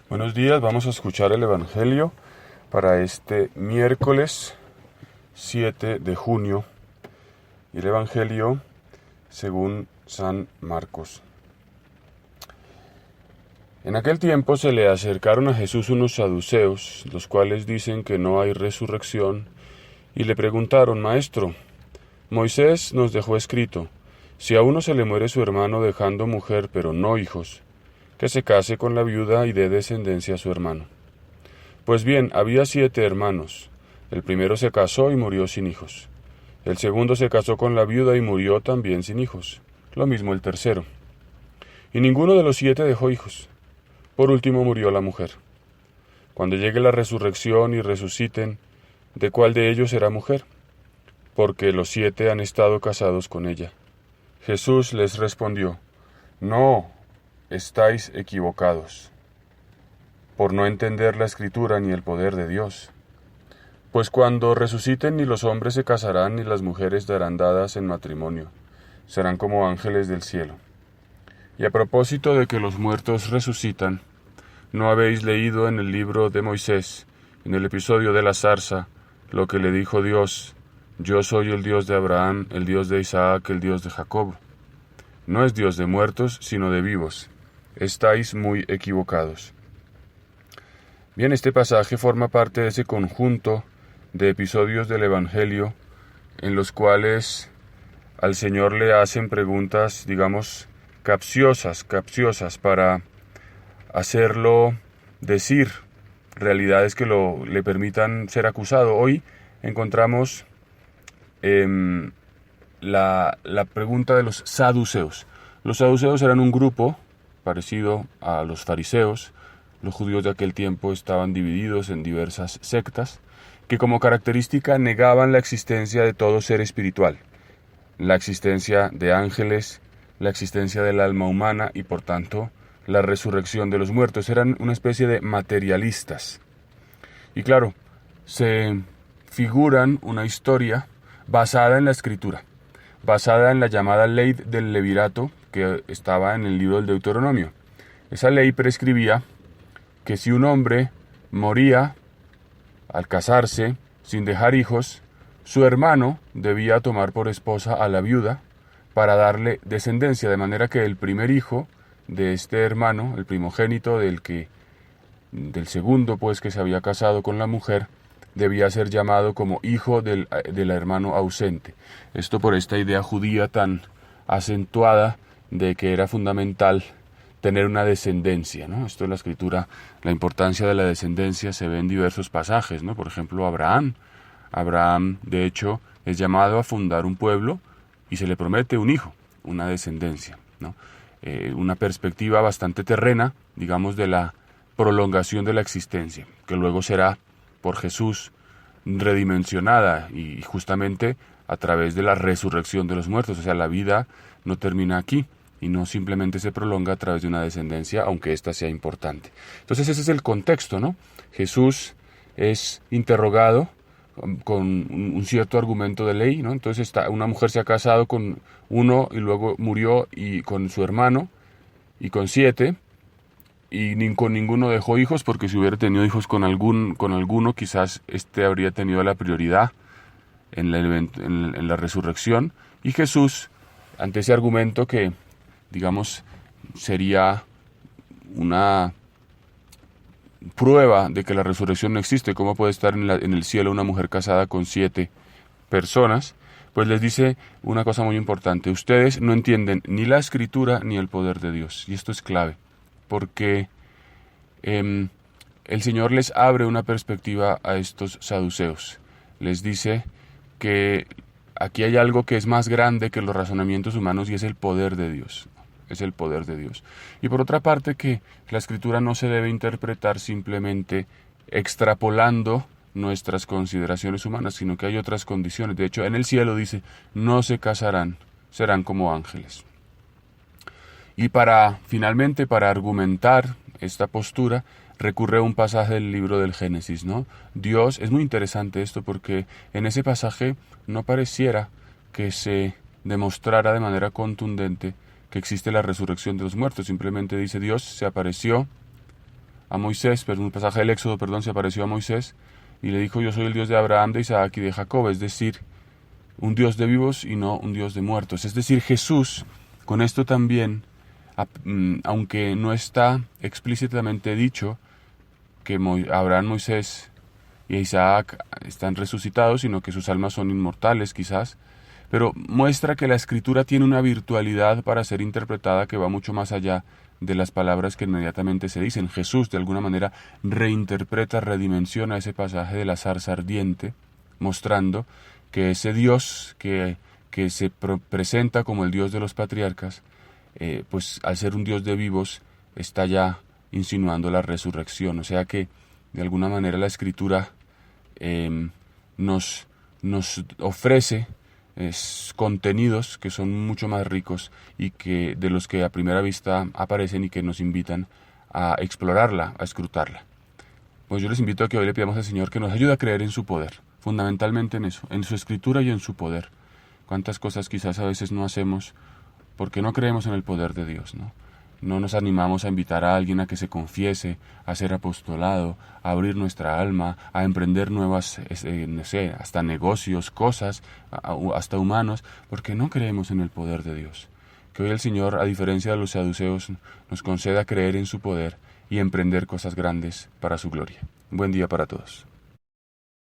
Buenos días, vamos a escuchar el Evangelio para este miércoles 7 de junio. Y el Evangelio según San Marcos. En aquel tiempo se le acercaron a Jesús unos saduceos, los cuales dicen que no hay resurrección, y le preguntaron: Maestro, Moisés nos dejó escrito, si a uno se le muere su hermano dejando mujer pero no hijos, que se case con la viuda y dé descendencia a su hermano. Pues bien, había 7 hermanos. El primero se casó y murió sin hijos. El segundo se casó con la viuda y murió también sin hijos. Lo mismo el tercero. Y ninguno de los 7 dejó hijos. Por último murió la mujer. Cuando llegue la resurrección y resuciten, ¿de cuál de ellos será mujer? Porque los 7 han estado casados con ella. Jesús les respondió: No, estáis equivocados, por no entender la Escritura ni el poder de Dios. Pues cuando resuciten ni los hombres se casarán ni las mujeres darán dadas en matrimonio, serán como ángeles del cielo. Y a propósito de que los muertos resucitan, ¿no habéis leído en el libro de Moisés, en el episodio de la zarza, lo que le dijo Dios: Yo soy el Dios de Abraham, el Dios de Isaac, el Dios de Jacob? No es Dios de muertos, sino de vivos. Estáis muy equivocados. Bien, este pasaje forma parte de ese conjunto de episodios del Evangelio en los cuales al Señor le hacen preguntas, digamos, capciosas para hacerlo decir realidades que le permitan ser acusado. Hoy encontramos la pregunta de los saduceos. Los saduceos eran un grupo parecido a los fariseos. Los judíos de aquel tiempo estaban divididos en diversas sectas que como característica negaban la existencia de todo ser espiritual, la existencia de ángeles, la existencia del alma humana y por tanto la resurrección de los muertos. Eran una especie de materialistas. Y claro, se figuran una historia basada en la Escritura, basada en la llamada ley del levirato que estaba en el libro del Deuteronomio. Esa ley prescribía que si un hombre moría al casarse sin dejar hijos, su hermano debía tomar por esposa a la viuda para darle descendencia, de manera que el primer hijo de este hermano, el primogénito del segundo pues que se había casado con la mujer, debía ser llamado como hijo del hermano ausente. Esto por esta idea judía tan acentuada de que era fundamental tener una descendencia, ¿no? Esto en la Escritura, la importancia de la descendencia se ve en diversos pasajes, ¿no? Por ejemplo, Abraham, de hecho, es llamado a fundar un pueblo y se le promete un hijo, una descendencia, ¿no? Una perspectiva bastante terrena, digamos, de la prolongación de la existencia, que luego será por Jesús redimensionada y justamente a través de la resurrección de los muertos. O sea, la vida no termina aquí y no simplemente se prolonga a través de una descendencia, aunque ésta sea importante. Entonces ese es el contexto, ¿no? Jesús es interrogado con un cierto argumento de ley, ¿no? Entonces una mujer se ha casado con uno y luego murió y con su hermano y con 7 y con ninguno dejó hijos, porque si hubiera tenido hijos con alguno quizás este habría tenido la prioridad en la resurrección. Y Jesús, ante ese argumento que digamos sería una prueba de que la resurrección no existe, ¿cómo puede estar en el cielo una mujer casada con 7 personas? Pues les dice una cosa muy importante: ustedes no entienden ni la Escritura ni el poder de Dios. Y esto es clave, porque el Señor les abre una perspectiva a estos saduceos. Les dice que aquí hay algo que es más grande que los razonamientos humanos y es el poder de Dios. Es el poder de Dios. Y por otra parte, que la Escritura no se debe interpretar simplemente extrapolando nuestras consideraciones humanas, sino que hay otras condiciones. De hecho, en el cielo dice: no se casarán, serán como ángeles. Y finalmente, para argumentar esta postura, recurre a un pasaje del libro del Génesis, ¿no? Dios, es muy interesante esto porque en ese pasaje no pareciera que se demostrara de manera contundente que existe la resurrección de los muertos. Simplemente dice: Dios se apareció a Moisés, pero en un pasaje del Éxodo, perdón, se apareció a Moisés y le dijo: yo soy el Dios de Abraham, de Isaac y de Jacob, es decir, un Dios de vivos y no un Dios de muertos. Es decir, Jesús, con esto también, aunque no está explícitamente dicho que Abraham, Moisés y Isaac están resucitados, sino que sus almas son inmortales quizás, pero muestra que la Escritura tiene una virtualidad para ser interpretada que va mucho más allá de las palabras que inmediatamente se dicen. Jesús, de alguna manera, reinterpreta, redimensiona ese pasaje de la zarza ardiente, mostrando que ese Dios que se presenta como el Dios de los patriarcas, pues al ser un Dios de vivos, está ya insinuando la resurrección. O sea que, de alguna manera, la Escritura nos ofrece contenidos que son mucho más ricos y que de los que a primera vista aparecen y que nos invitan a explorarla, a escrutarla. Pues yo les invito a que hoy le pidamos al Señor que nos ayude a creer en su poder, fundamentalmente en eso, en su Escritura y en su poder. Cuántas cosas quizás a veces no hacemos porque no creemos en el poder de Dios, ¿no? No nos animamos a invitar a alguien a que se confiese, a hacer apostolado, a abrir nuestra alma, a emprender nuevas, no sé, hasta negocios, cosas, hasta humanos, porque no creemos en el poder de Dios. Que hoy el Señor, a diferencia de los saduceos, nos conceda creer en su poder y emprender cosas grandes para su gloria. Buen día para todos.